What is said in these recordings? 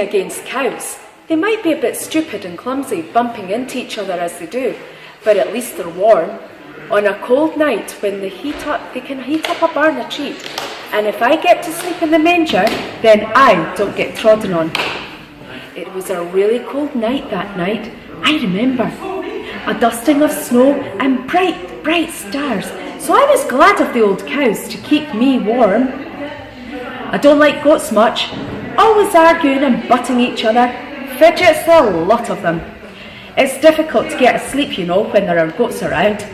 against cows. They might be a bit stupid and clumsy, bumping into each other as they do, but at least they're warm. On a cold night, when they can heat up a barn a treat. And if I get to sleep in the manger, then I don't get trodden on. It was a really cold night that night, I remember. A dusting of snow and bright, bright stars. So I was glad of the old cows to keep me warm. I don't like goats much. Always arguing and butting each other. Fidgets, a lot of them. It's difficult to get asleep, you know, when there are goats around.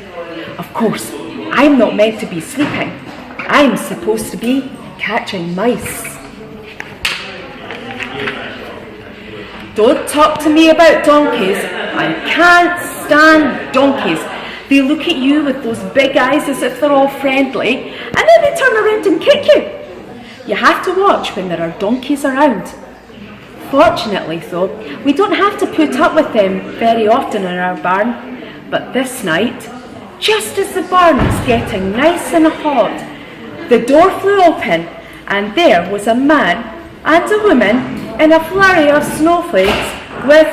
Of course, I'm not meant to be sleeping. I'm supposed to be catching mice. Don't talk to me about donkeys. I can't stand donkeys. They look at you with those big eyes as if they're all friendly, and then they turn around and kick you. You have to watch when there are donkeys around. Fortunately, though, we don't have to put up with them very often in our barn. But this night, just as the barn was getting nice and hot, the door flew open, and there was a man and a woman in a flurry of snowflakes with,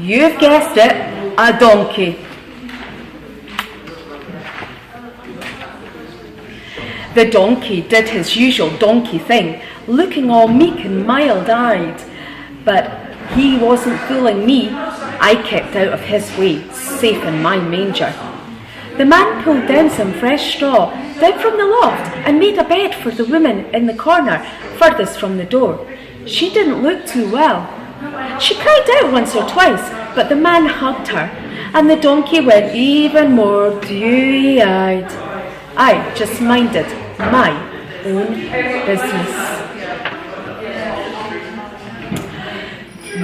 you've guessed it, a donkey. The donkey did his usual donkey thing, looking all meek and mild-eyed. But he wasn't fooling me. I kept out of his way, safe in my manger. The man pulled down some fresh straw down from the loft and made a bed for the woman in the corner furthest from the door. She didn't look too well. She cried out once or twice, but the man hugged her, and the donkey went even more dewy-eyed. I just minded my own business.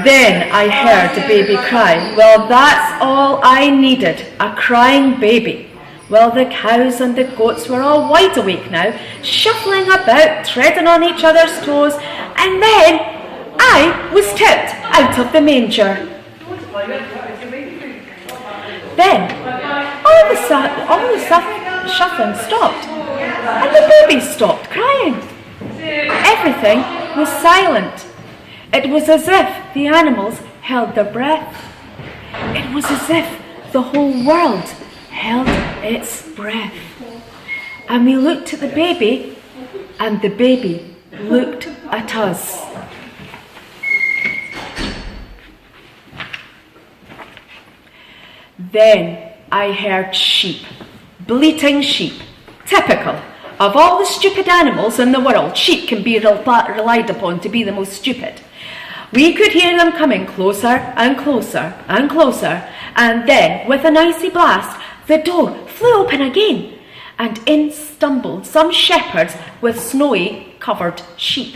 Then I heard the baby cry. Well, that's all I needed, a crying baby. Well, the cows and the goats were all wide awake now, shuffling about, treading on each other's toes, and then I was tipped out of the manger. Then all the shuffling stopped, and the baby stopped crying. Everything was silent. It was as if the animals held their breath. It was as if the whole world held its breath. And we looked at the baby, and the baby looked at us. Then I heard sheep, bleating sheep, typical. Of all the stupid animals in the world, sheep can be relied upon to be the most stupid. We could hear them coming closer and closer and closer, and then, with an icy blast, the door flew open again, and in stumbled some shepherds with snowy covered sheep.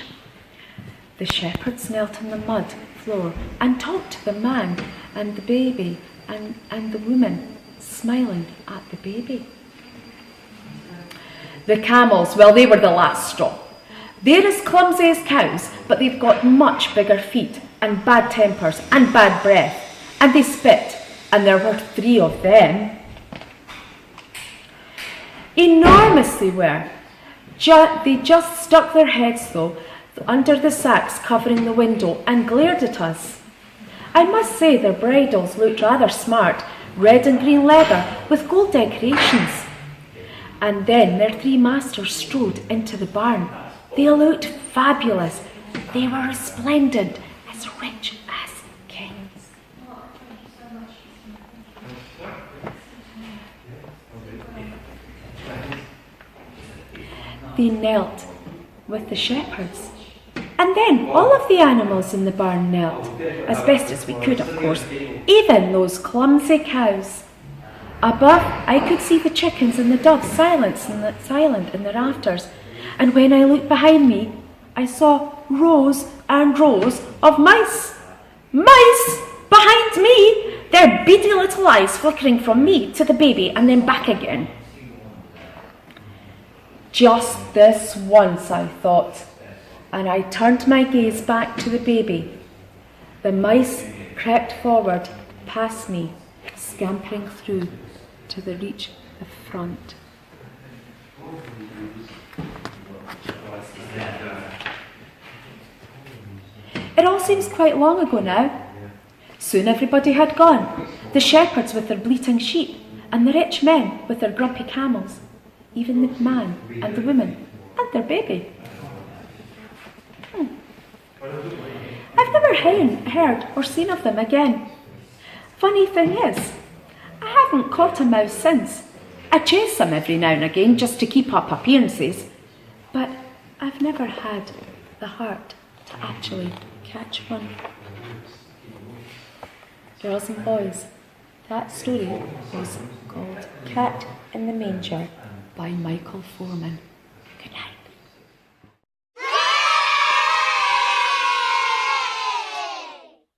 The shepherds knelt on the mud floor and talked to the man and the baby and the woman, smiling at the baby. The camels, well, they were the last straw. They're as clumsy as cows, but they've got much bigger feet and bad tempers and bad breath, and they spit, and there were 3 of them. Enormous they were. They just stuck their heads, though, under the sacks covering the window and glared at us. I must say their bridles looked rather smart, red and green leather with gold decorations. And then their 3 masters strode into the barn. They looked fabulous. They were resplendent, as rich as kings. They knelt with the shepherds. And then all of the animals in the barn knelt, as best as we could, of course, even those clumsy cows. Above, I could see the chickens and the doves silent in the rafters. And when I looked behind me, I saw rows and rows of mice. Mice behind me! Their beady little eyes flickering from me to the baby and then back again. Just this once, I thought, and I turned my gaze back to the baby. The mice crept forward past me, scampering through to the reach of the front. It all seems quite long ago now. Soon everybody had gone, the shepherds with their bleating sheep, and the rich men with their grumpy camels, even the man and the woman and their baby. I've never heard or seen of them again. Funny thing is, I haven't caught a mouse since. I chase them every now and again just to keep up appearances, but I've never had the heart to actually catch one. Girls and boys, that story was called Cat in the Manger by Michael Foreman. Good night.